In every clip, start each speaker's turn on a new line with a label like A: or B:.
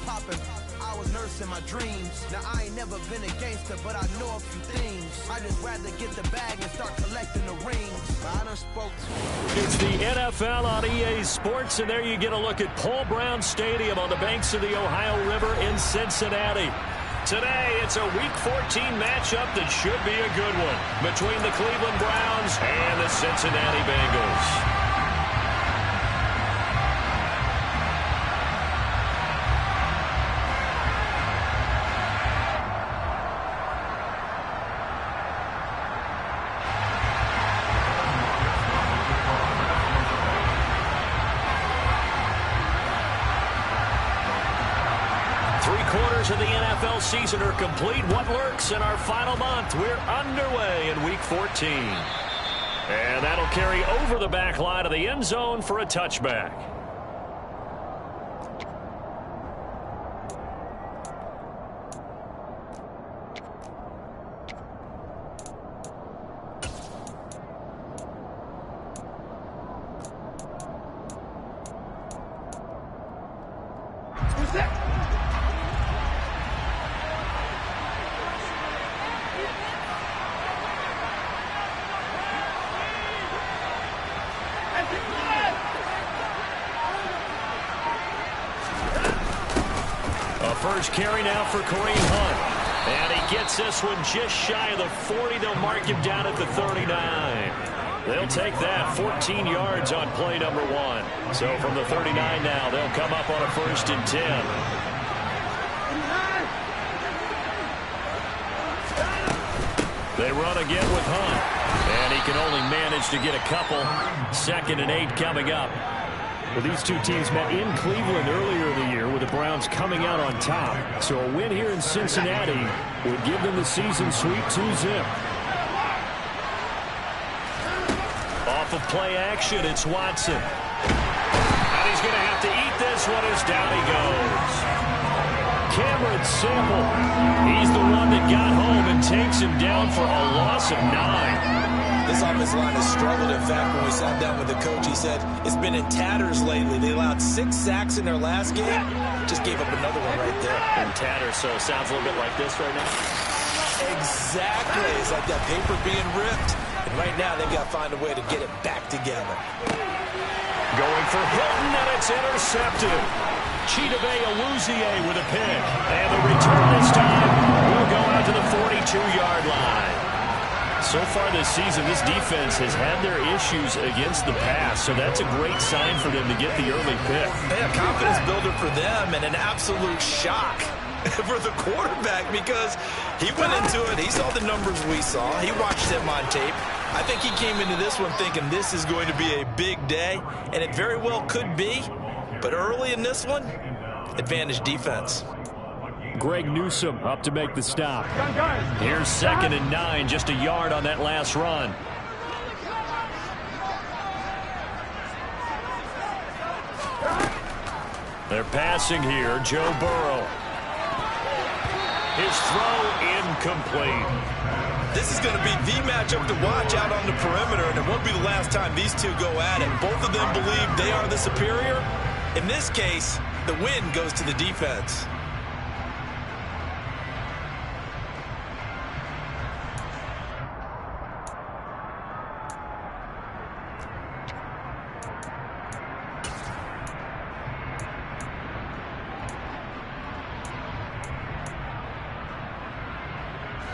A: popping. I was nursing my dreams. Now I ain't never been a gangster, but I know a few things. I just rather get the bag and start collecting the rings. I done spoke to.
B: It's the NFL on EA Sports, and there you get a look at Paul Brown Stadium on the banks of the Ohio River in Cincinnati. Today, it's a Week 14 matchup that should be a good one between the Cleveland Browns and the Cincinnati Bengals. Of the NFL season are complete. What lurks in our final month? We're underway in Week 14. And that'll carry over the back line of the end zone for a touchback. Who's that? First carry now for Kareem Hunt. And he gets this one just shy of the 40. They'll mark him down at the 39. They'll take that 14 yards on play number 1. So from the 39 now, they'll come up on a 1st and 10. They run again with Hunt. And he can only manage to get a couple. 2nd and 8 coming up. Well, these two teams met in Cleveland earlier in the year with the Browns coming out on top. So a win here in Cincinnati would give them the season sweep 2-zip. Off of play action, it's Watson. And he's going to have to eat this one as down he goes. Cameron Sample. He's the one that got home and takes him down for a loss of 9.
C: This offensive line has struggled. In fact, when we sat down with the coach, he said it's been in tatters lately. They allowed 6 sacks in their last game. Just gave up another one right there.
B: In tatters, so it sounds a little bit like this right now.
C: Exactly. It's like that paper being ripped. And right now, they've got to find a way to get it back together.
B: Going for Hilton, and it's intercepted. Chidobe Awuzie with a pick. And the return this time will go out to the 42-yard line. So far this season, this defense has had their issues against the pass, so that's a great sign for them to get the early pick.
C: A confidence builder for them and an absolute shock for the quarterback because he went into it. He saw the numbers we saw. He watched them on tape. I think he came into this one thinking this is going to be a big day, and it very well could be. But early in this one, advantage defense.
B: Greg Newsome up to make the stop. Here's 2nd and 9, just a yard on that last run. They're passing here. Joe Burrow. His throw incomplete.
C: This is going to be the matchup to watch out on the perimeter, and it won't be the last time these two go at it. Both of them believe they are the superior. In this case, the win goes to the defense.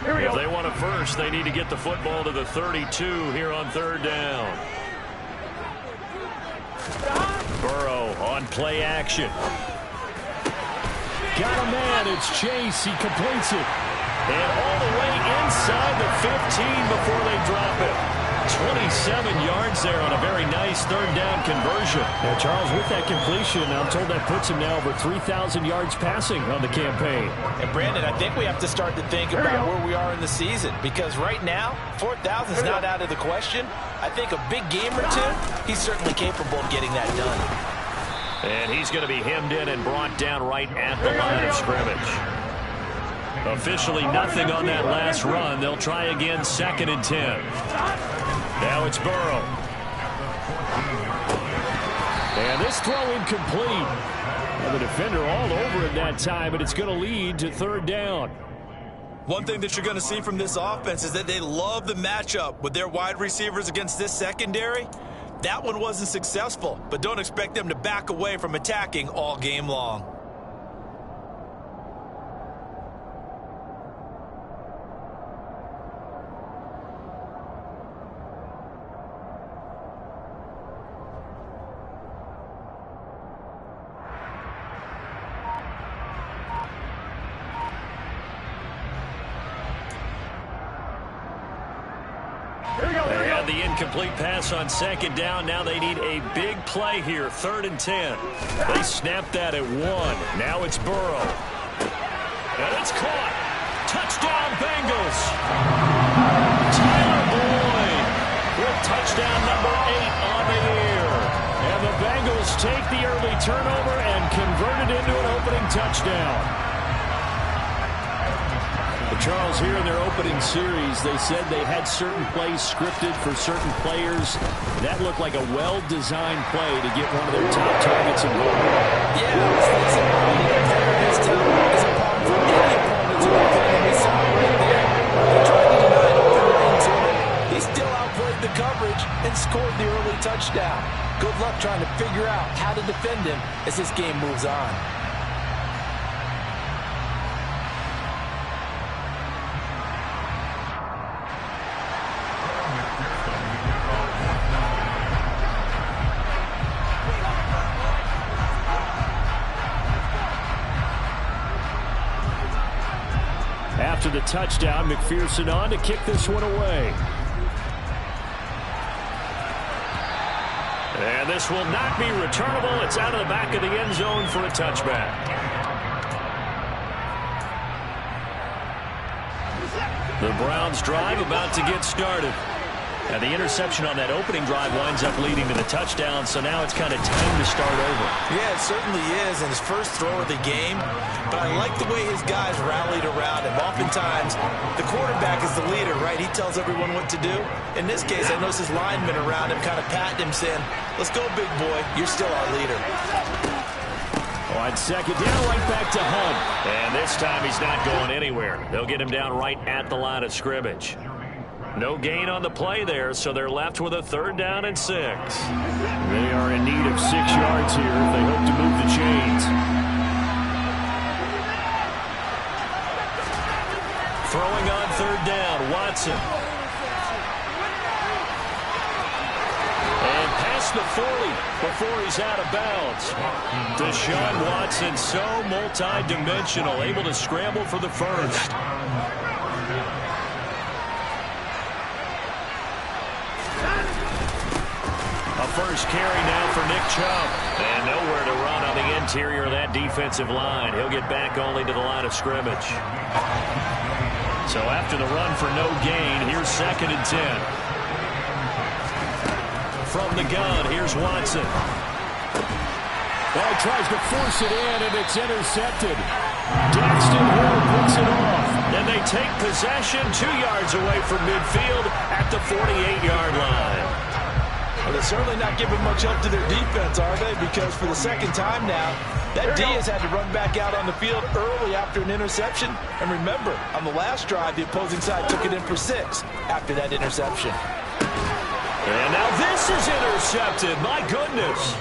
B: If they want a first, they need to get the football to the 32 here on 3rd down. Burrow on play action. Got a man. It's Chase. He completes it. And all the way inside the 15 before they drop it. 27 yards there on a very nice 3rd down conversion. Now, Charles, with that completion, I'm told that puts him now over 3,000 yards passing on the campaign.
C: And, Brandon, I think we have to start to think about where we are in the season because right now, 4,000 is not out of the question. I think a big game or two, he's certainly capable of getting that done.
B: And he's going to be hemmed in and brought down right at the line of scrimmage. Officially nothing on that last run. They'll try again, 2nd and 10. Now it's Burrow. And this throw incomplete. Well, the defender all over it that time, but it's going to lead to third down.
C: One thing that you're going to see from this offense is that they love the matchup with their wide receivers against this secondary. That one wasn't successful, but don't expect them to back away from attacking all game long.
B: They had the incomplete pass on second down. Now they need a big play here, 3rd and 10. They snapped that at 1. Now it's Burrow. And it's caught. Touchdown, Bengals. Tyler Boyd with touchdown number 8 on the year. And the Bengals take the early turnover and convert it into an opening touchdown. Charles, here in their opening series, they said they had certain plays scripted for certain players. That looked like a well-designed play to get one of their top targets in goal.
C: Yeah, let's face it, his talent is a problem for any opponent to defend, and we saw it right there. They tried to deny an open lane to him. He still outplayed the coverage and scored the early touchdown. Good luck trying to figure out how to defend him as this game moves on.
B: After the touchdown, McPherson on to kick this one away. And this will not be returnable. It's out of the back of the end zone for a touchback. The Browns drive about to get started. And the interception on that opening drive winds up leading to the touchdown, so now it's kind of time to start over.
C: Yeah, it certainly is, and his first throw of the game. But I like the way his guys rallied around him. Oftentimes, the quarterback is the leader, right? He tells everyone what to do. In this case, I noticed his linemen around him kind of patting him, saying, "Let's go, big boy. You're still our leader."
B: On second down, right back to Hunt. And this time he's not going anywhere. They'll get him down right at the line of scrimmage. No gain on the play there, so they're left with a 3rd down and 6. They are in need of 6 yards here if they hope to move the chains. Throwing on 3rd down, Watson. And past the 40 before he's out of bounds. Deshaun Watson, so multi-dimensional, able to scramble for the first. First carry now for Nick Chubb. And nowhere to run on the interior of that defensive line. He'll get back only to the line of scrimmage. So after the run for no gain, here's 2nd and 10. From the gun, here's Watson. Well, he tries to force it in, and it's intercepted. Daxton Hill picks it off. And they take possession 2 yards away from midfield at the 48-yard line.
C: Well, they're certainly not giving much help to their defense, are they? Because for the second time now, that D has had to run back out on the field early after an interception. And remember, on the last drive, the opposing side took it in for 6 after that interception.
B: And now this is intercepted. My goodness.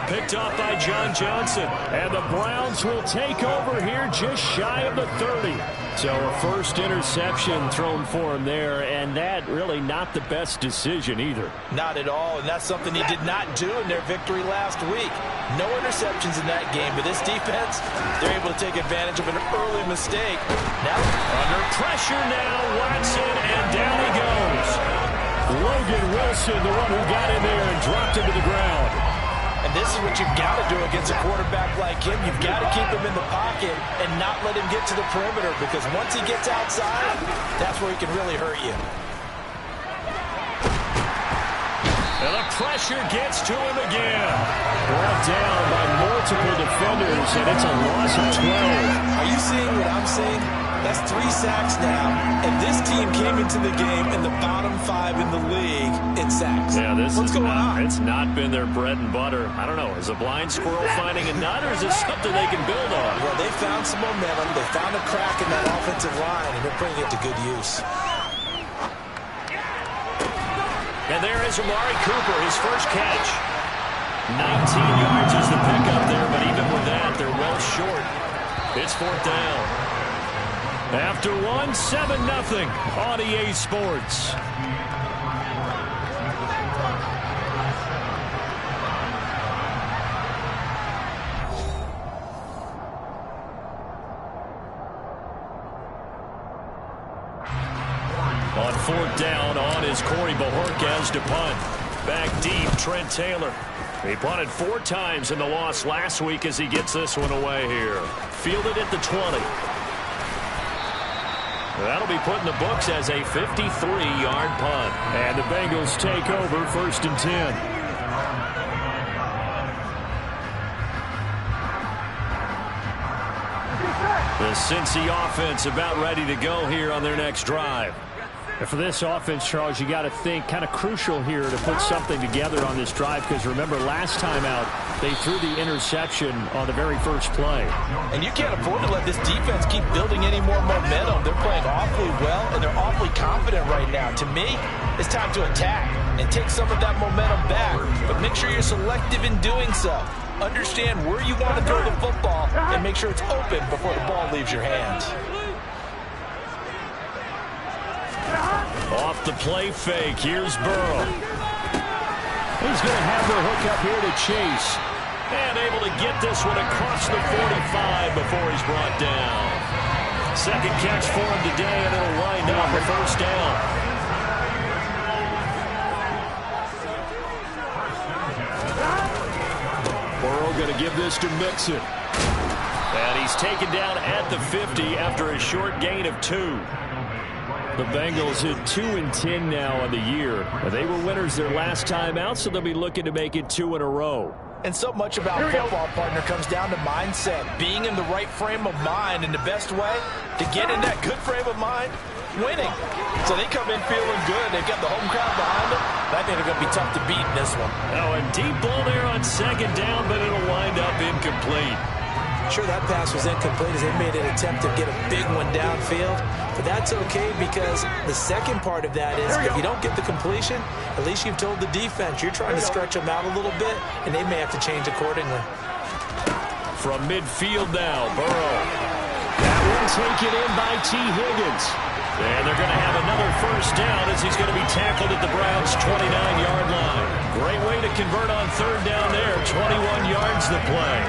B: Picked off by John Johnson. And the Browns will take over here just shy of the 30. So a first interception thrown for him there, and that really not the best decision either.
C: Not at all, and that's something he did not do in their victory last week. No interceptions in that game, but this defense, they're able to take advantage of an early mistake. Now
B: under pressure now, Watson, and down he goes. Logan Wilson, the one who got in there and dropped him to the ground.
C: And this is what you've got to do against a quarterback like him. You've got to keep him in the pocket and not let him get to the perimeter, because once he gets outside, that's where he can really hurt you.
B: And the pressure gets to him again. Brought down by multiple defenders, and it's a loss of 12.
C: Are you seeing what I'm seeing? That's 3 sacks now, and this team came into the game in the bottom 5 in the league in sacks.
B: Yeah,
C: What's going on?
B: It's not been their bread and butter. I don't know. Is a blind squirrel finding a nut, or is it something they can build on?
C: Well, they found some momentum. They found a crack in that offensive line, and they're putting it to good use.
B: And there is Amari Cooper, his first catch. 19 yards is the pickup there, but even with that, they're well short. It's 4th down. After 1, 7-0 on EA Sports. On 4th down, on is Corey Bajorquez to punt. Back deep, Trent Taylor. He punted 4 times in the loss last week as he gets this one away here. Fielded at the 20. That'll be put in the books as a 53-yard punt. And the Bengals take over 1st and 10. The Cincy offense about ready to go here on their next drive.
D: And for this offense, Charles, you got to think kind of crucial here to put something together on this drive, because remember last time out they threw the interception on the very first play.
C: And you can't afford to let this defense keep building any more momentum. They're playing awfully well, and they're awfully confident right now. To me, it's time to attack and take some of that momentum back, but make sure you're selective in doing so. Understand where you want to throw the football and make sure it's open before the ball leaves your hands.
B: Off the play fake, here's Burrow. He's going to have the hook up here to Chase. And able to get this one across the 45 before he's brought down. Second catch for him today, and it'll wind up a 1st down. Burrow going to give this to Mixon. And he's taken down at the 50 after a short gain of 2. The Bengals hit 2-10 now on the year. They were winners their last time out, so they'll be looking to make it 2 in a row.
C: And so much about football, partner, comes down to mindset. Being in the right frame of mind, and the best way to get in that good frame of mind, winning. So they come in feeling good. They've got the home crowd behind them. I think they're going to be tough to beat in this one.
B: Oh, and deep ball there on 2nd down, but it'll wind up incomplete.
C: Sure, that pass was incomplete as they made an attempt to get a big one downfield. But that's okay, because the second part of that is if you don't get the completion, at least you've told the defense you're trying to stretch them out a little bit, and they may have to change accordingly.
B: From midfield now, Burrow. That one taken in by T. Higgins. And they're going to have another 1st down as he's going to be tackled at the Browns' 29-yard line. Great way to convert on 3rd down there. 21 yards to play.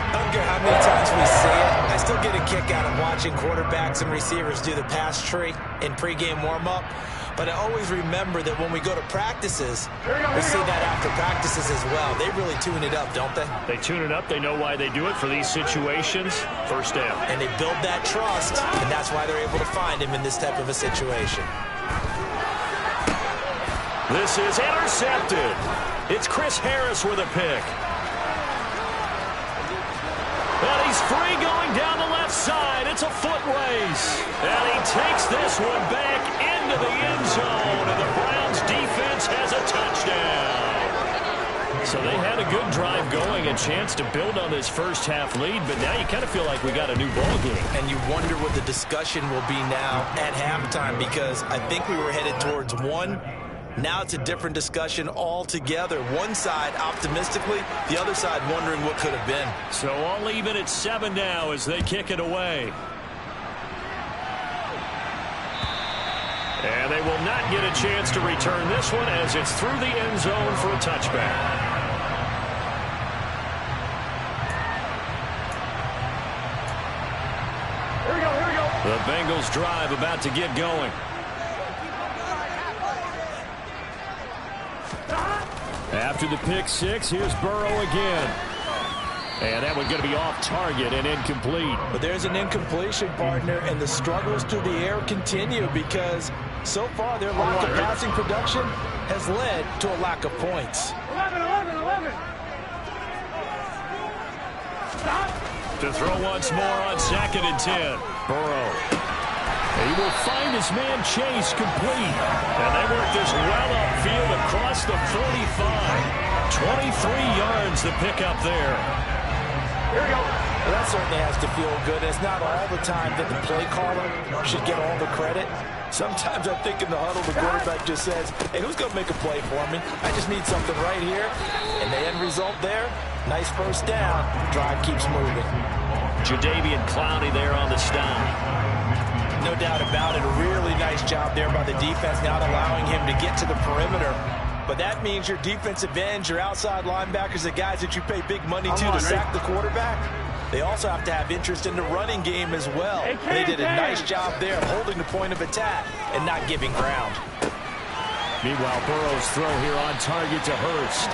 C: I don't care how many times we see it, I still get a kick out of watching quarterbacks and receivers do the pass tree in pregame warm-up. But I always remember that when we go to practices, we see that after practices as well. They really tune it up, don't they?
B: They tune it up. They know why they do it for these situations. 1st down.
C: And they build that trust, and that's why they're able to find him in this type of a situation.
B: This is intercepted. It's Chris Harris with a pick. And he's free going down the left side. It's a foot race. And he takes this one back into the end zone. And the Browns defense has a touchdown. So they had a good drive going, a chance to build on this first half lead. But now you kind of feel like we got a new ball game.
C: And you wonder what the discussion will be now at halftime, because I think we were headed towards 1. Now it's a different discussion altogether. One side optimistically, the other side wondering what could have been.
B: So all even at 7 now as they kick it away. And they will not get a chance to return this one as it's through the end zone for a touchback.
D: Here we go.
B: The Bengals drive about to get going. After the pick 6, here's Burrow again. And that one going to be off target and incomplete.
C: But there's an incompletion, partner, and the struggles through the air continue because so far their lack of passing production has led to a lack of points.
D: 11.
B: To throw once more on 2nd and 10. Burrow.
D: He will find his man Chase complete.
B: And they work this well upfield across the 45. 23 yards to pick up there.
C: Here we go. Well, that certainly has to feel good. It's not all the time that the play caller should get all the credit. Sometimes I think in the huddle, the quarterback just says, hey, who's going to make a play for me? I just need something right here. And the end result there, nice first down. Drive keeps moving.
B: Jadeveon Clowney there on the stop.
C: No doubt about it. A really nice job there by the defense, not allowing him to get to the perimeter. But that means your defensive ends, your outside linebackers, the guys that you pay big money to sack the quarterback, they also have to have interest in the running game as well. They did a nice job there of holding the point of attack and not giving ground.
D: Meanwhile, Burrow's throw here on target to Hurst.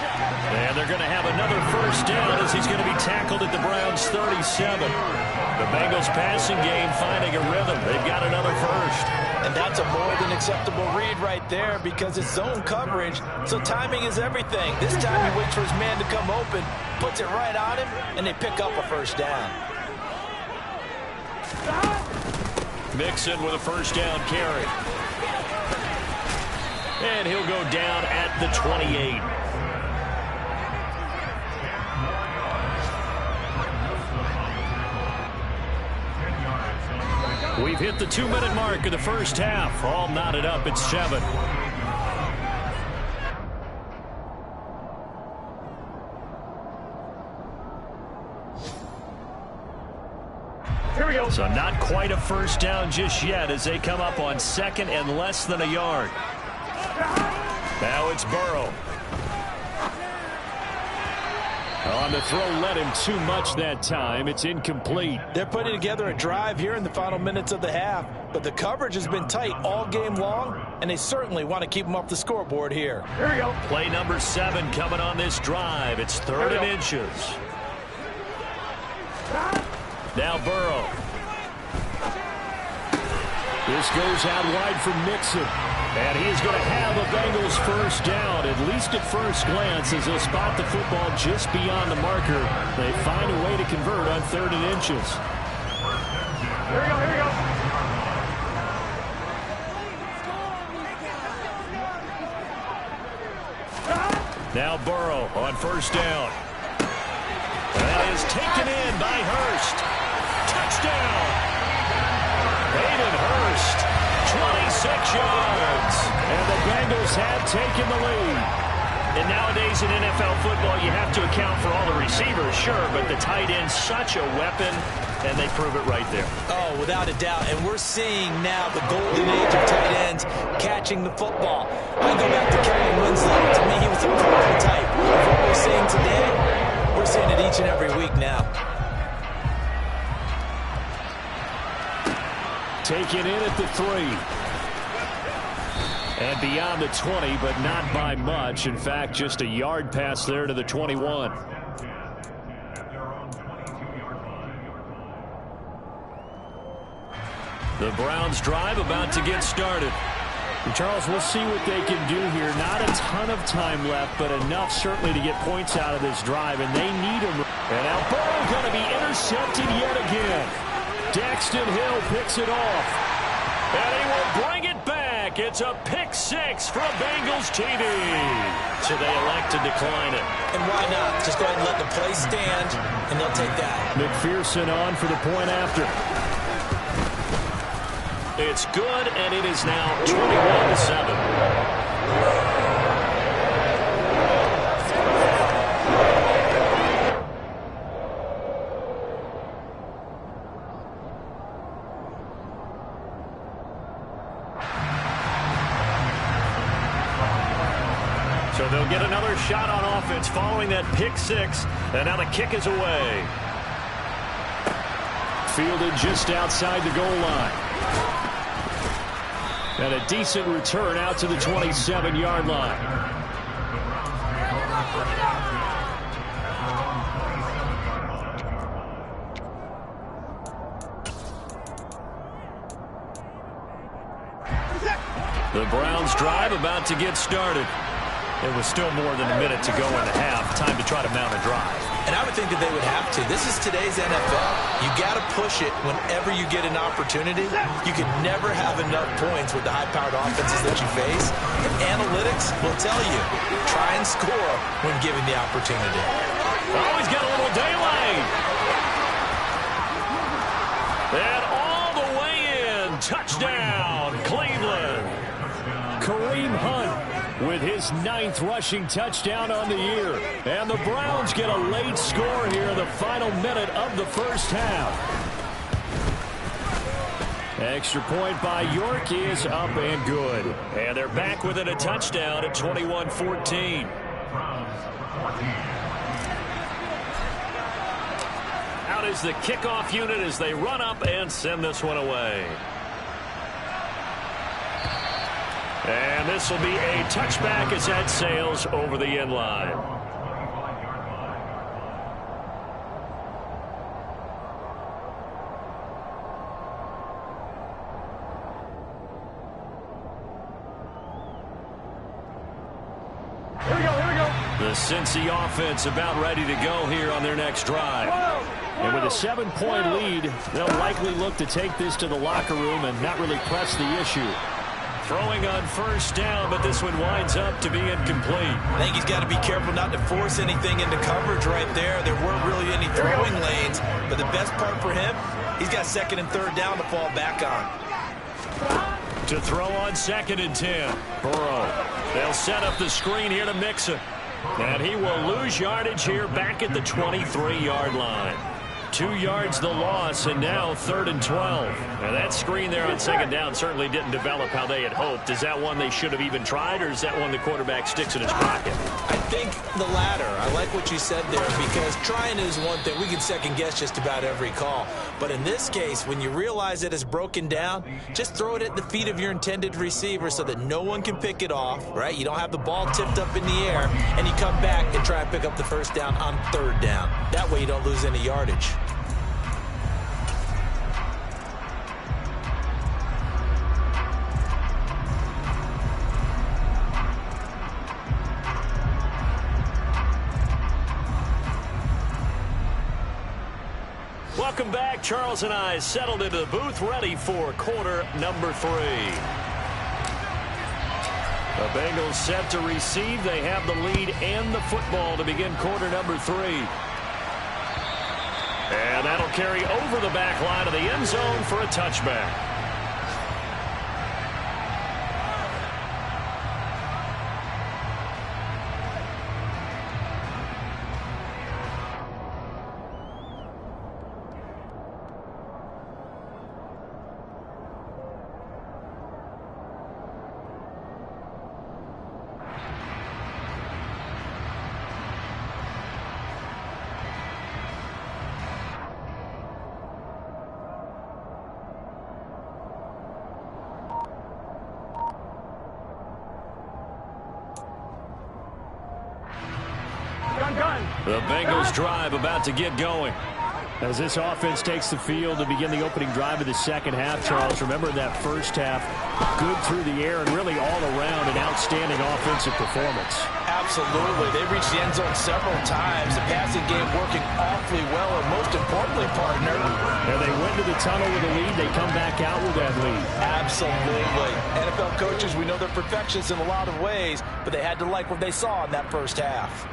D: And they're going to have another first down as he's going to be tackled at the Browns' 37. The Bengals passing game finding a rhythm. They've got another first.
C: And that's a more than acceptable read right there because it's zone coverage, so timing is everything. This time he waits for his man to come open, puts it right on him, and they pick up a first down.
B: Mixon with a first down carry. And he'll go down at the 28.
D: We've hit the 2-minute mark of the first half. All knotted up at 7.
B: Here we go.
D: So not quite a first down just yet as they come up on second and less than a yard. Now it's Burrow. On the throw, led him too much that time. It's incomplete.
C: They're putting together a drive here in the final minutes of the half, but the coverage has been tight all game long, and they certainly want to keep them off the scoreboard here.
B: Here we go.
D: Play number 7 coming on this drive. It's 3rd and inches. Now Burrow. This goes out wide for Mixon. And he's going to have a Bengals first down, at least at first glance, as they'll spot the football just beyond the marker. They find a way to convert on 3rd and inches.
B: Here we go, here we go.
D: Now Burrow on first down. That is taken in by Hurst. Touchdown! Hayden Hurst, 26 yards. And the Bengals have taken the lead. And nowadays in NFL football, you have to account for all the receivers, sure, but the tight end's such a weapon, and they prove it right there.
C: Oh, without a doubt. And we're seeing now the golden age of tight ends catching the football. I go back to Kevin Winslow. To me, he was a prototype. What we're seeing today, we're seeing it each and every week now.
D: Taken in at the 3. And beyond the 20, but not by much. In fact, just a yard pass there to the 21. The Browns drive about to get started. And Charles, we'll see what they can do here. Not a ton of time left, but enough certainly to get points out of this drive, and they need them. And now Burrow going to be intercepted yet again. Daxton Hill picks it off. And he will bring it back. It's a pick 6 from Bengals TV. So they elect to decline it.
C: And why not? Just go ahead and let the play stand, and they'll take that.
D: McPherson on for the point after. It's good, and it is now 21-7. So they'll get another shot on offense following that pick 6, and now the kick is away. Fielded just outside the goal line. And a decent return out to the 27-yard line. The Browns drive about to get started. It was still more than a minute to go in the half. Time to try to mount a drive.
C: And I would think that they would have to. This is today's NFL. You got to push it whenever you get an opportunity. You can never have enough points with the high-powered offenses that you face. And analytics will tell you, try and score when given the opportunity.
B: Oh, he's got a little daylight. And all the way in. Touchdown, Cleveland. Kareem Hunt with his 9th rushing touchdown on the year. And the Browns get a late score here in the final minute of the first half. Extra point by York is up and good. And they're back within a touchdown at 21-14. Out is the kickoff unit as they run up and send this one away. And this will be a touchback as that sails over the end line.
D: Here we go.
B: The Cincy offense about ready to go here on their next drive. And with a 7-point lead, they'll likely look to take this to the locker room and not really press the issue. Throwing on first down, but this one winds up to be incomplete.
C: I think he's got to be careful not to force anything into coverage right there. There weren't really any throwing lanes, but the best part for him, he's got 2nd and 3rd down to fall back on.
B: To throw on 2nd and 10. Burrow. They'll set up the screen here to Mixon. And he will lose yardage here back at the 23-yard line. 2 yards the loss, and now 3rd and 12. And that screen there on 2nd down certainly didn't develop how they had hoped. Is that one they should have even tried, or is that one the quarterback sticks in his pocket?
C: I think the latter. I like what you said there, because trying is one thing. We can second-guess just about every call. But in this case, when you realize that it's broken down, just throw it at the feet of your intended receiver so that no one can pick it off, right? You don't have the ball tipped up in the air, and you come back and try and pick up the first down on 3rd down. That way you don't lose any yardage.
B: Welcome back. Charles and I settled into the booth, ready for quarter number 3. The Bengals set to receive. They have the lead and the football to begin quarter number 3. And that'll carry over the back line of the end zone for a touchback. The Bengals drive about to get going. As this offense takes the field to begin the opening drive of the second half, Charles, remember that first half, good through the air and really all around an outstanding offensive performance.
C: Absolutely. They reached the end zone several times. The passing game working awfully well, and most importantly, partner.
B: And they went to the tunnel with a lead. They come back out with that lead.
C: Absolutely. NFL coaches, we know they're perfectionists in a lot of ways, but they had to like what they saw in that first half.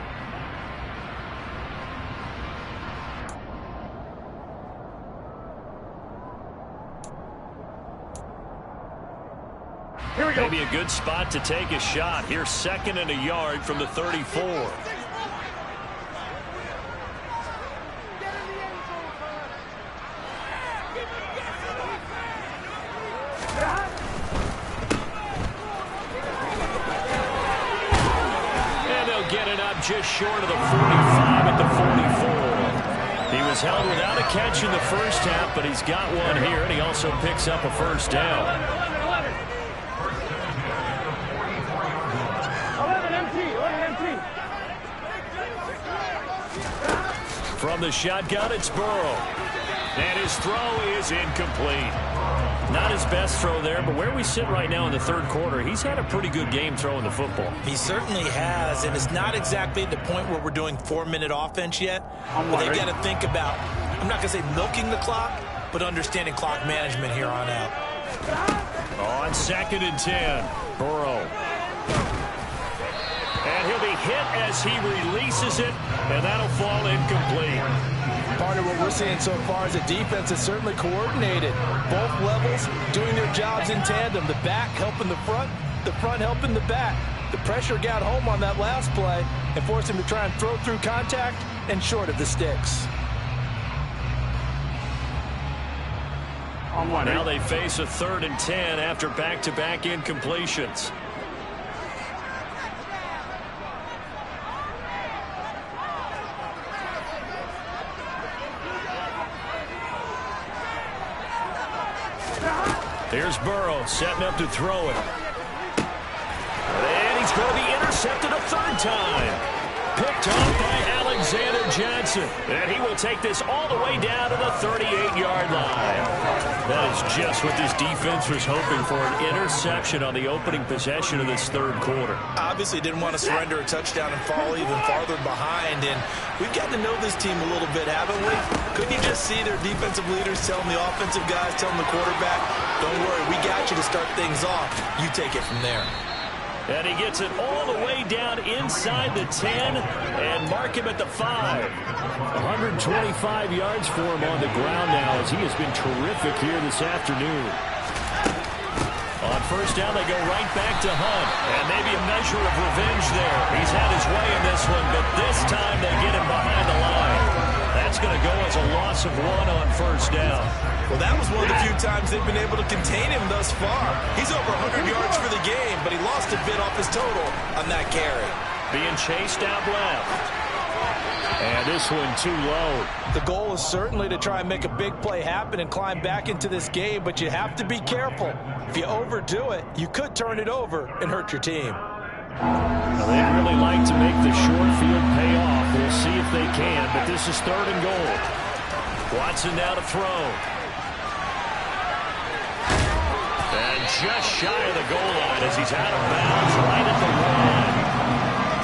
B: Maybe a good spot to take a shot. Here's 2nd and a yard from the 34. And they'll get it up just short of the 45 at the 44. He was held without a catch in the first half, but he's got one here, and he also picks up a first down. From the shotgun, it's Burrow. And his throw is incomplete. Not his best throw there, but where we sit right now in the third quarter, he's had a pretty good game throwing the football.
C: He certainly has, and it's not exactly at the point where we're doing 4-minute offense yet. But they've got to think about, I'm not going to say milking the clock, but understanding clock management here on out.
B: On 2nd and 10, Burrow. And he'll be hit as he releases it, and that'll fall incomplete.
C: Part of what we're seeing so far is the defense is certainly coordinated. Both levels doing their jobs in tandem. The back helping the front helping the back. The pressure got home on that last play and forced him to try and throw through contact and short of the sticks.
B: Now they face a 3rd and 10 after back-to-back incompletions. Here's Burrow setting up to throw it. And he's going to be intercepted a 3rd time. Picked off by Alexander Johnson. And he will take this all the way down to the 38-yard line. That is just what this defense was hoping for, an interception on the opening possession of this third quarter.
C: Obviously didn't want to surrender a touchdown and fall even farther behind. And we've gotten to know this team a little bit, haven't we? Couldn't you just see their defensive leaders telling the offensive guys, telling the quarterback, don't worry, we got you to start things off. You take it from there.
B: And he gets it all the way down inside the 10 and mark him at the 5. 125 yards for him on the ground now as he has been terrific here this afternoon. On 1st down, they go right back to Hunt. And maybe a measure of revenge there. He's had his way in this one, but this time they get him behind the line. That's going to go as a loss of 1 on 1st down.
C: Well, that was one of the few times they've been able to contain him thus far. He's over 100 yards for the game, but he lost a bit off his total on that carry.
B: Being chased out left. And this one too low.
C: The goal is certainly to try and make a big play happen and climb back into this game, but you have to be careful. If you overdo it, you could turn it over and hurt your team.
B: Well, they'd really like to make the short field pay off. We'll see if they can, but this is 3rd and goal. Watson now to throw. And just shy of the goal line as he's out of bounds right at the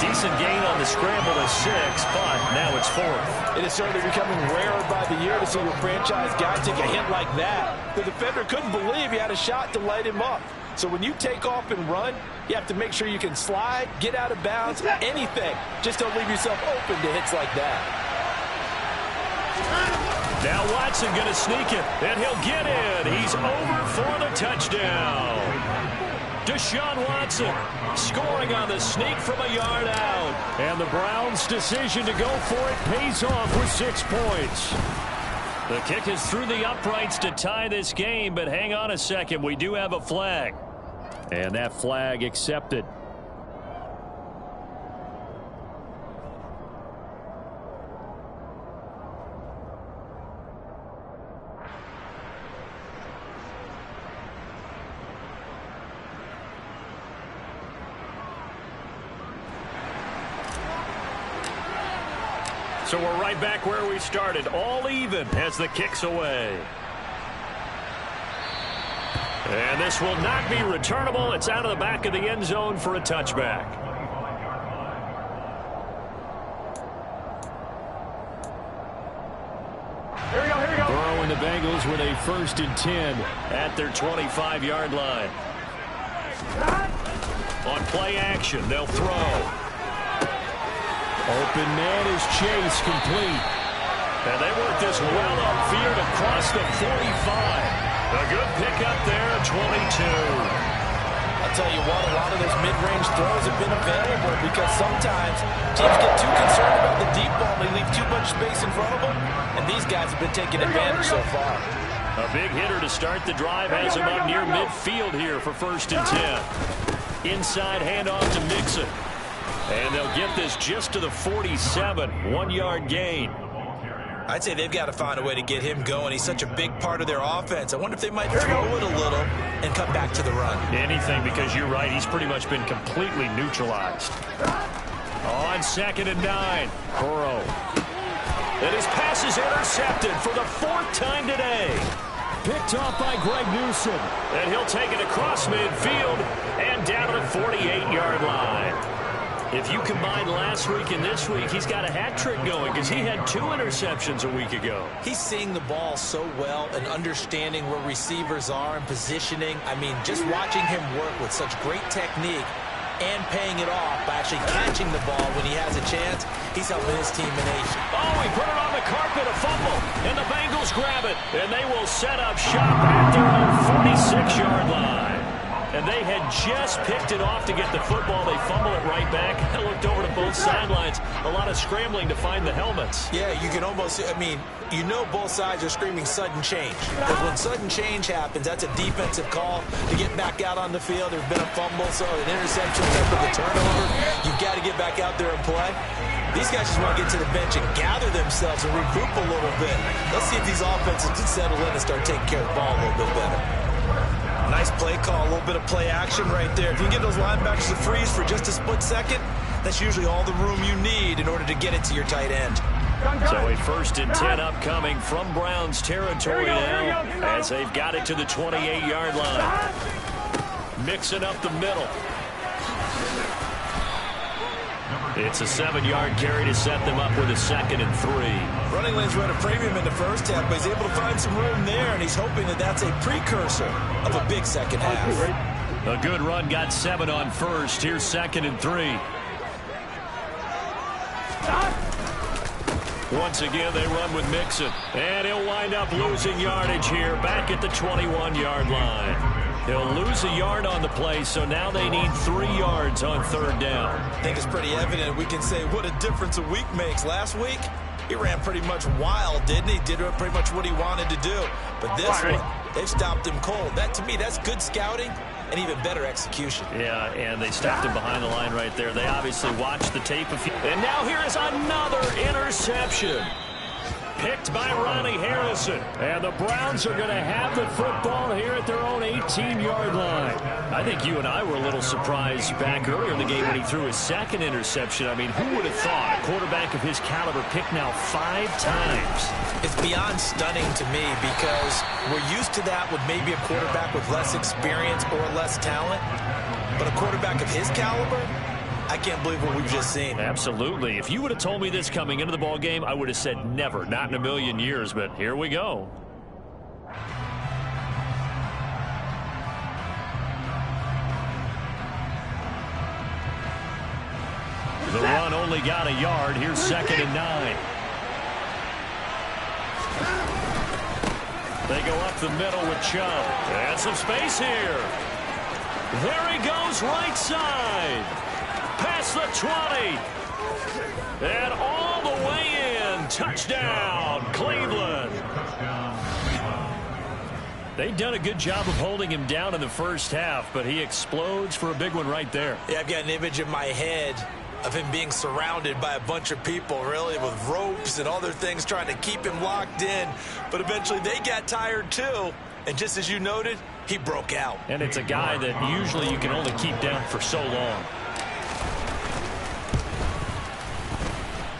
B: 1. Decent gain on the scramble to 6, but now it's 4th.
C: It is certainly becoming rarer by the year to see your franchise guy take a hit like that. The defender couldn't believe he had a shot to light him up. So when you take off and run, you have to make sure you can slide, get out of bounds, anything. Just don't leave yourself open to hits like that.
B: Now Watson going to sneak it, and he'll get in. He's over for the touchdown. Deshaun Watson scoring on the sneak from a yard out. And the Browns' decision to go for it pays off with 6 points. The kick is through the uprights to tie this game, but hang on a second. We do have a flag. And that flag accepted. So we're right back where we started, all even as the kick's away. And this will not be returnable. It's out of the back of the end zone for a touchback.
C: Here we go.
B: Burrow and the Bengals with a 1st and 10 at their 25-yard line. On play action, they'll throw. Open man is Chase, complete. And they work this well upfield across the 45. A good pickup there, 22.
C: I'll tell you what, a lot of those mid-range throws have been available because sometimes teams get too concerned about the deep ball. They leave too much space in front of them, and these guys have been taking advantage so far.
B: A big hitter to start the drive has him up near midfield here for 1st and 10. Inside handoff to Mixon. And they'll get this just to the 47, 1-yard gain.
C: I'd say they've got to find a way to get him going. He's such a big part of their offense. I wonder if they might throw it a little and come back to the run.
B: Anything, because you're right. He's pretty much been completely neutralized. On 2nd and 9, Burrow. And his pass is intercepted for the 4th time today.
D: Picked off by Greg Newsom.
B: And he'll take it across midfield and down to the 48-yard line. If you combine last week and this week, he's got a hat trick going because he had 2 interceptions a week ago.
C: He's seeing the ball so well and understanding where receivers are and positioning. I mean, just watching him work with such great technique and paying it off by actually catching the ball when he has a chance, he's helping his team in nation.
B: Oh, he put it on the carpet, a fumble, and the Bengals grab it, and they will set up shop at their own 46-yard line. And they had just picked it off to get the football. They fumble it right back. I looked over to both sidelines. A lot of scrambling to find the helmets.
C: Yeah, you can almost, I mean, you know both sides are screaming sudden change. Because when sudden change happens, that's a defensive call to get back out on the field. There's been a fumble, so an interception, a turnover. You've got to get back out there and play. These guys just want to get to the bench and gather themselves and regroup a little bit. Let's see if these offenses can settle in and start taking care of the ball a little bit better. Nice play call, a little bit of play action right there. If you get those linebackers to freeze for just a split second, that's usually all the room you need in order to get it to your tight end.
B: So a 1st and 10 upcoming from Browns territory now as they've got it to the 28-yard line. Mixing up the middle. It's a 7-yard carry to set them up with a 2nd and 3.
C: Running lanes ran a premium in the first half, but he's able to find some room there, and he's hoping that that's a precursor of a big second half.
B: A good run, got 7 on first. Here's 2nd and 3. Once again, they run with Mixon. And he'll wind up losing yardage here back at the 21-yard line. He'll lose a yard on the play, so now they need 3 yards on 3rd down.
C: I think it's pretty evident. We can say what a difference a week makes. Last week, he ran pretty much wild, didn't he? Did pretty much what he wanted to do. But this one, they've stopped him cold. That, to me, that's good scouting and even better execution.
B: Yeah, and they stopped him behind the line right there. They obviously watched the tape. And now here is another interception. Picked by Ronnie Harrison. And the Browns are going to have the football here at their own 18-yard line. I think you and I were a little surprised back earlier in the game when he threw his 2nd interception. I mean, who would have thought a quarterback of his caliber picked now 5 times?
C: It's beyond stunning to me because we're used to that with maybe a quarterback with less experience or less talent. But a quarterback of his caliber, I can't believe what we've just seen.
B: Absolutely. If you would have told me this coming into the ball game, I would have said never, not in a million years, but here we go. The run only got a yard. Here's 2nd and 9. They go up the middle with Chubb. And some space here. There he goes, right side. Past the 20. And all the way in. Touchdown, Cleveland. They've done a good job of holding him down in the first half, but he explodes for a big one right there.
C: Yeah, I've got an image in my head of him being surrounded by a bunch of people, really, with ropes and other things trying to keep him locked in. But eventually they got tired, too. And just as you noted, he broke out.
B: And it's a guy that usually you can only keep down for so long.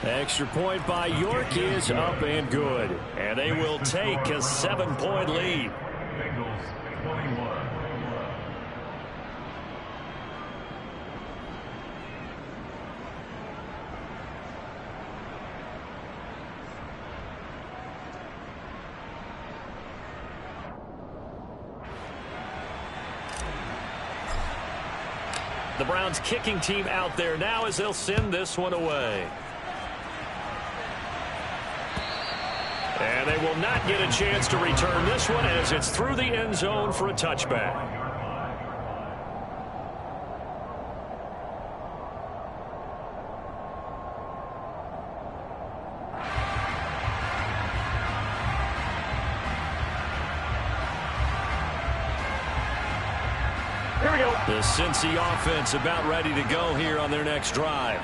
B: Extra point by York is up and good. And they will take a 7-point lead. Bengals 21. The Browns kicking team out there now as they'll send this one away. And they will not get a chance to return this one as it's through the end zone for a touchback. Here we go. The Cincy offense about ready to go here on their next drive.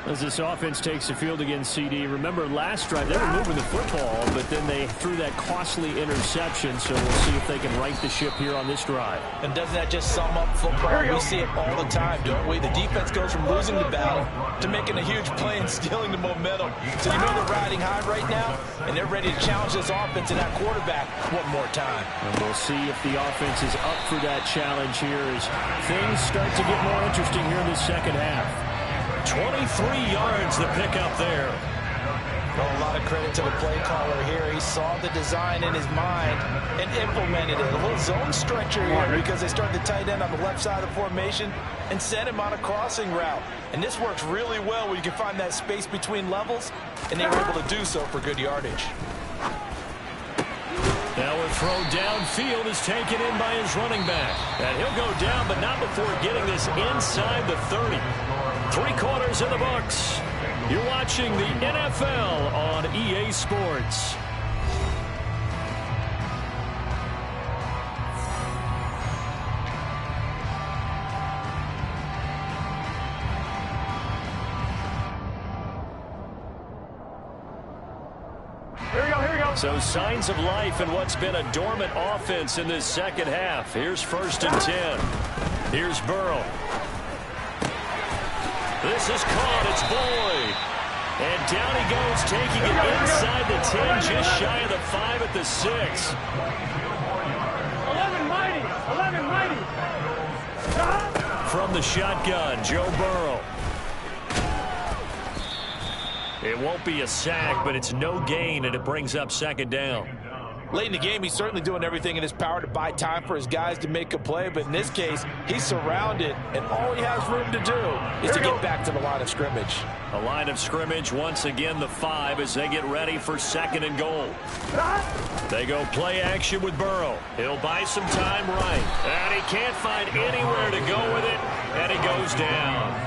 D: As this offense takes the field against CD, remember last drive they were moving the football, but then they threw that costly interception, so we'll see if they can right the ship here on this drive.
C: And doesn't that just sum up football? We see it all the time, don't we? The defense goes from losing the battle to making a huge play and stealing the momentum. So you know they're riding high right now, and they're ready to challenge this offense and that quarterback one more time.
D: And we'll see if the offense is up for that challenge here as things start to get more interesting here in the second half.
B: 23 yards the pickup there.
C: Well, a lot of credit to the play caller here. He saw the design in his mind and implemented it. A little zone stretcher here because they started the tight end on the left side of the formation and sent him on a crossing route. And this works really well when you can find that space between levels, and they were able to do so for good yardage.
B: Now a throw downfield is taken in by his running back. And he'll go down, but not before getting this inside the 30. 3 quarters in the books. You're watching the NFL on EA Sports. So signs of life in what's been a dormant offense in this second half. Here's 1st and 10. Here's Burrow. This is caught. It's Boyd. And down he goes, taking it inside the 10, just shy of the 5 at the 6.
E: 11 mighty. 11 mighty.
B: From the shotgun, Joe Burrow. It won't be a sack, but it's no gain, and it brings up 2nd down.
C: Late in the game, he's certainly doing everything in his power to buy time for his guys to make a play, but in this case, he's surrounded, and all he has room to do is to get back to the line of scrimmage.
B: A line of scrimmage, once again the 5 as they get ready for 2nd and goal. They go play action with Burrow. He'll buy some time right, and he can't find anywhere to go with it, and he goes down.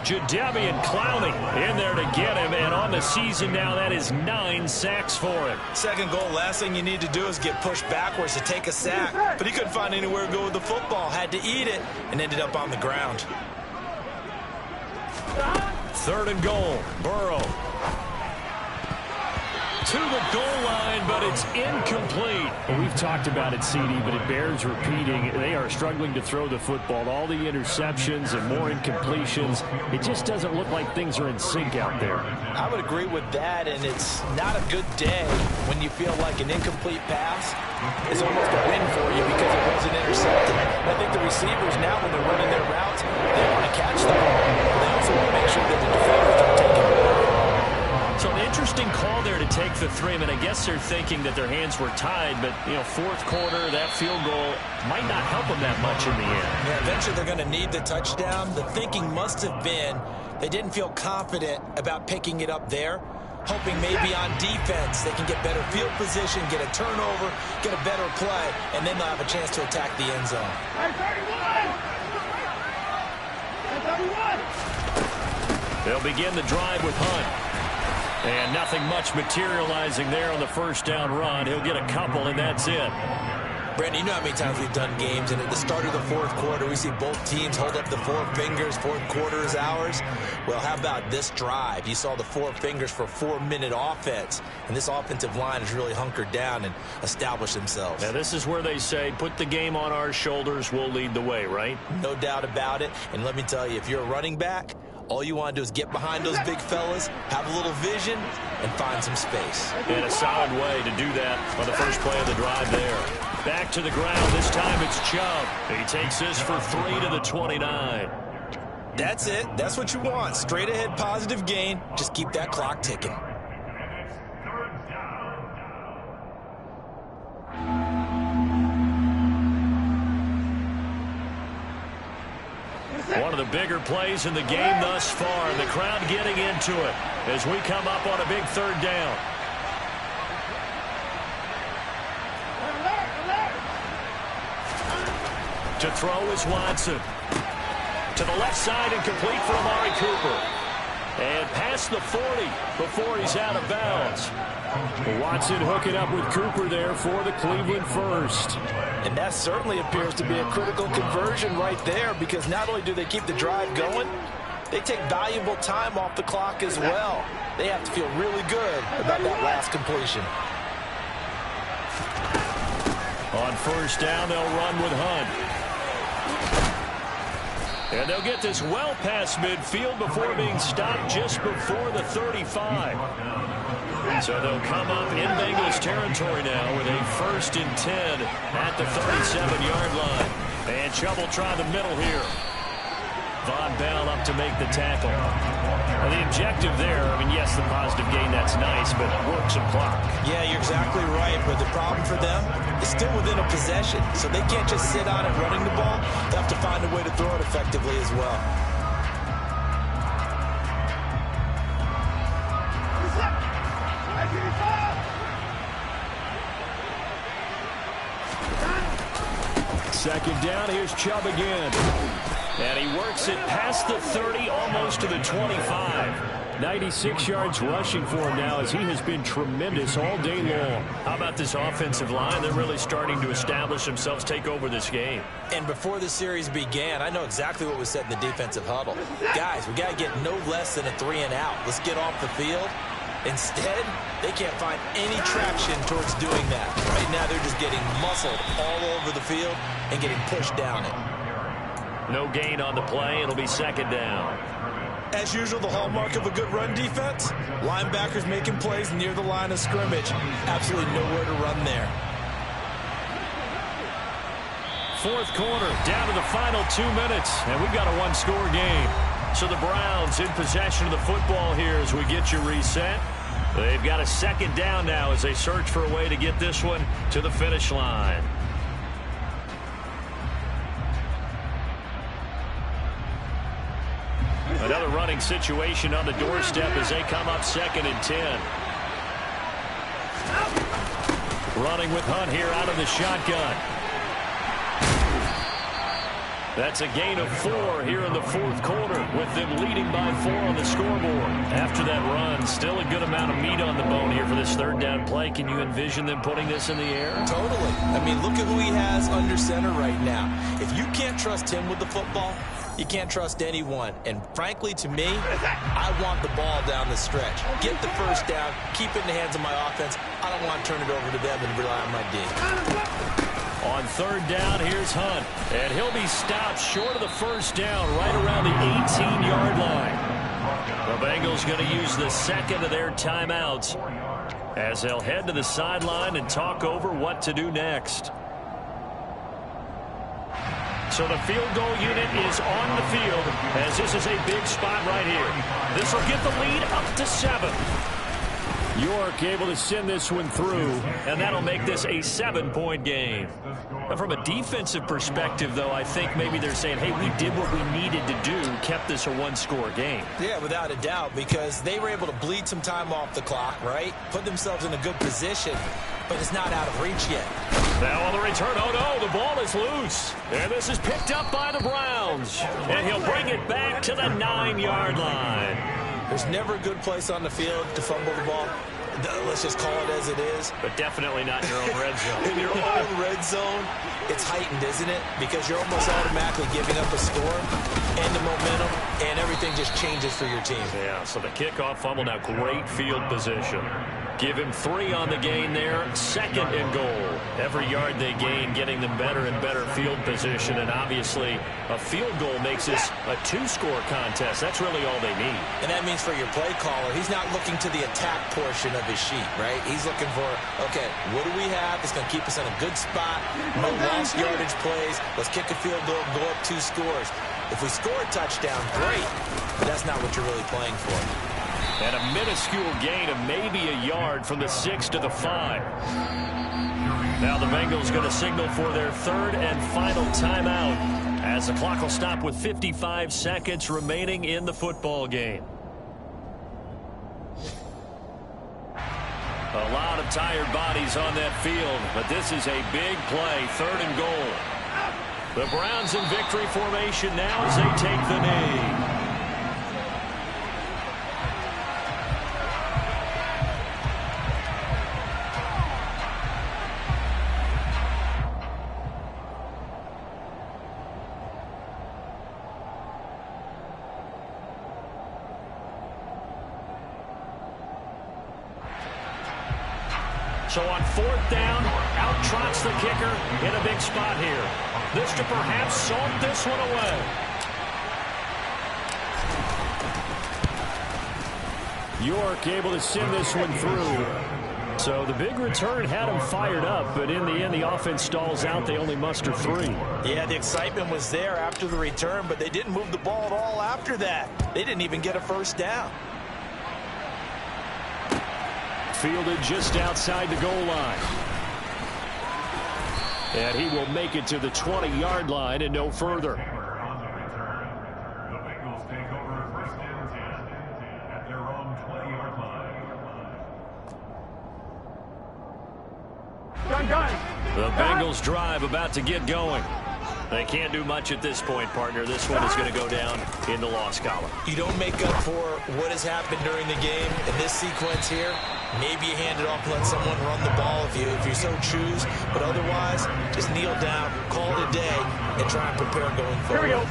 B: Jadeveon Clowney in there to get him, and on the season now, that is 9 sacks for him.
C: 2nd goal, last thing you need to do is get pushed backwards to take a sack. But he couldn't find anywhere to go with the football, had to eat it, and ended up on the ground.
B: 3rd and goal, Burrow. To the goal line, but it's incomplete.
D: Well, we've talked about it, CD, but it bears repeating. They are struggling to throw the football. All the interceptions and more incompletions. It just doesn't look like things are in sync out there.
C: I would agree with that, and it's not a good day when you feel like an incomplete pass is almost a win for you because it wasn't intercepted. And I think the receivers now, when they're running their routes, they want to catch the ball. They also want to make sure that the defenders don't take it away.
B: So an interesting call there to take the 3. I mean, I guess they're thinking that their hands were tied, but, you know, 4th quarter, that field goal might not help them that much in the end.
C: Yeah, eventually they're going to need the touchdown. The thinking must have been they didn't feel confident about picking it up there, hoping maybe on defense they can get better field position, get a turnover, get a better play, and then they'll have a chance to attack the end zone.
B: They'll begin the drive with Hunt. And nothing much materializing there on the 1st down run. He'll get a couple, and that's it.
C: Brandon, you know how many times we've done games, and at the start of the 4th quarter, we see both teams hold up the 4 fingers, 4th quarter is ours. Well, how about this drive? You saw the 4 fingers for 4-minute offense, and this offensive line has really hunkered down and established themselves.
B: Now, this is where they say, put the game on our shoulders, we'll lead the way, right?
C: No doubt about it, and let me tell you, if you're a running back, all you want to do is get behind those big fellas, have a little vision, and find some space.
B: And a solid way to do that on the first play of the drive there. Back to the ground. This time it's Chubb. He takes this for 3 to the 29.
C: That's it. That's what you want. Straight ahead positive gain. Just keep that clock ticking.
B: One of the bigger plays in the game thus far, and the crowd getting into it as we come up on a big 3rd down. To throw is Watson. To the left side and complete for Amari Cooper. And past the 40 before he's out of bounds.
D: Watson hooking up with Cooper there for the Cleveland first.
C: And that certainly appears to be a critical conversion right there, because not only do they keep the drive going, they take valuable time off the clock as well. They have to feel really good about that last completion.
B: On first down, they'll run with Hunt. And they'll get this well past midfield before being stopped just before the 35. So they'll come up in Bengals territory now with a 1st and 10 at the 37-yard line. And Chubb will try the middle here. Von Bell up to make the tackle. Well, the objective there, I mean, yes, the positive gain, that's nice, but work some clock.
C: Yeah, you're exactly right, but the problem for them is still within a possession, so they can't just sit on it running the ball. They have to find a way to throw it effectively as well.
B: Second down, here's Chubb again. And he works it past the 30, almost to the 25. 96 yards rushing for him now as he has been tremendous all day long. How about this offensive line? They're really starting to establish themselves, take over this game.
C: And before the series began, I know exactly what was said in the defensive huddle. Guys, we got to get no less than a 3-and-out. Let's get off the field. Instead, they can't find any traction towards doing that. Right now, they're just getting muscled all over the field and getting pushed down it.
B: No gain on the play. It'll be second down.
C: As usual, the hallmark of a good run defense, linebackers making plays near the line of scrimmage. Absolutely nowhere to run there.
B: Fourth quarter, down to the final 2 minutes, and we've got a one-score game. So the Browns in possession of the football here as we get you reset. They've got a second down now as they search for a way to get this one to the finish line. Another running situation on the doorstep as they come up 2nd and 10. Running with Hunt here out of the shotgun. That's a gain of 4 here in the fourth quarter with them leading by 4 on the scoreboard. After that run, still a good amount of meat on the bone here for this third down play. Can you envision them putting this in the air?
C: Totally. I mean, look at who he has under center right now. If you can't trust him with the football, you can't trust anyone. And frankly, to me, I want the ball down the stretch. Get the first down, keep it in the hands of my offense. I don't want to turn it over to them and rely on my D.
B: On third down, here's Hunt. And he'll be stopped short of the first down right around the 18-yard line. The Bengals going to use the second of their timeouts as they'll head to the sideline and talk over what to do next. So the field goal unit is on the field as this is a big spot right here. This will get the lead up to 7. York able to send this one through, and that'll make this a 7-point game. Now, from a defensive perspective, though, I think maybe they're saying, hey, we did what we needed to do, kept this a one-score game.
C: Yeah, without a doubt, because they were able to bleed some time off the clock, right? Put themselves in a good position, but it's not out of reach yet.
B: Now on the return, oh no, the ball is loose. And this is picked up by the Browns. And he'll bring it back to the 9-yard line.
C: There's never a good place on the field to fumble the ball. Let's just call it as it is.
B: But definitely not in your own red zone.
C: In your own red zone, it's heightened, isn't it? Because you're almost automatically giving up a score and the momentum, and everything just changes for your team.
B: Yeah, so the kickoff fumble, now great field position. Give him 3 on the gain there. 2nd and goal. Every yard they gain, getting them better and better field position. And obviously, a field goal makes this a 2-score contest. That's really all they need.
C: And that means for your play caller, he's not looking to the attack portion of his sheet, right? He's looking for, okay, what do we have that's going to keep us in a good spot? No lost yardage plays. Let's kick a field goal, go up 2 scores. If we score a touchdown, great. But that's not what you're really playing for.
B: And a minuscule gain of maybe a yard from the 6 to the 5. Now the Bengals going to signal for their 3rd and final timeout as the clock will stop with 55 seconds remaining in the football game. A lot of tired bodies on that field, but this is a big play, 3rd and goal. The Browns in victory formation now as they take the knee. So on fourth down, out trots the kicker in a big spot here. This to perhaps salt this one away. York able to send this one through. So the big return had them fired up, but in the end, the offense stalls out. They only muster 3.
C: Yeah, the excitement was there after the return, but they didn't move the ball at all after that. They didn't even get a first down.
B: Fielded just outside the goal line. And he will make it to the 20-yard line and no further.
F: On the return, the Bengals take over first and 10 at their own 20-yard line.
E: Done.
B: The Bengals drive about to get going. They can't do much at this point, partner. This one is going to go down in the loss column.
C: You don't make up for what has happened during the game in this sequence here. Maybe you hand it off and let someone run the ball if you so choose. But otherwise, just kneel down, call it a day, and try and prepare going forward.
E: Here we go.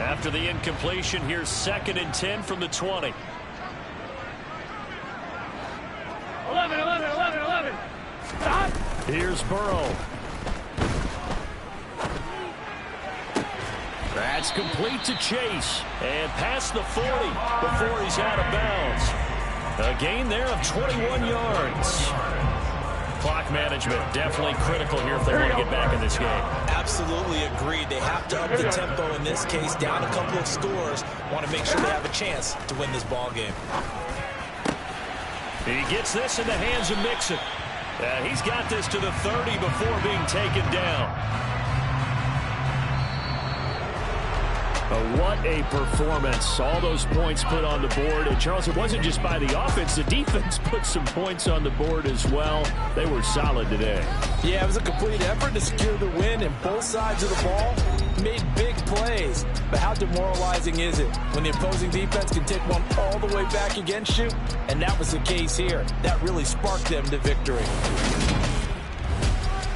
B: After the incompletion, here's 2nd and 10 from the 20.
E: 11. Stop.
B: Here's Burrow. That's complete to Chase. And past the 40 before he's out of bounds. A gain there of 21 yards. Clock management definitely critical here if they want to get back in this game.
C: Absolutely agreed. They have to up the tempo in this case, down a couple of scores. Want to make sure they have a chance to win this ball game.
B: He gets this in the hands of Mixon. He's got this to the 30 before being taken down. What a performance. All those points put on the board. And, Charles, it wasn't just by the offense. The defense put some points on the board as well. They were solid today.
C: Yeah, it was a complete effort to secure the win, and both sides of the ball made big plays. But how demoralizing is it when the opposing defense can take one all the way back against you? And that was the case here. That really sparked them to victory.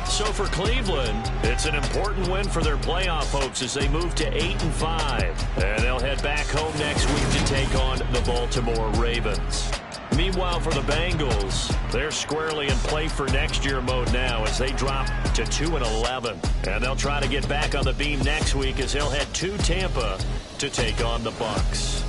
B: So for Cleveland, it's an important win for their playoff hopes as they move to 8-5. And they'll head back home next week to take on the Baltimore Ravens. Meanwhile, for the Bengals, they're squarely in play for next year mode now as they drop to 2-11. And they'll try to get back on the beam next week as they'll head to Tampa to take on the Bucs.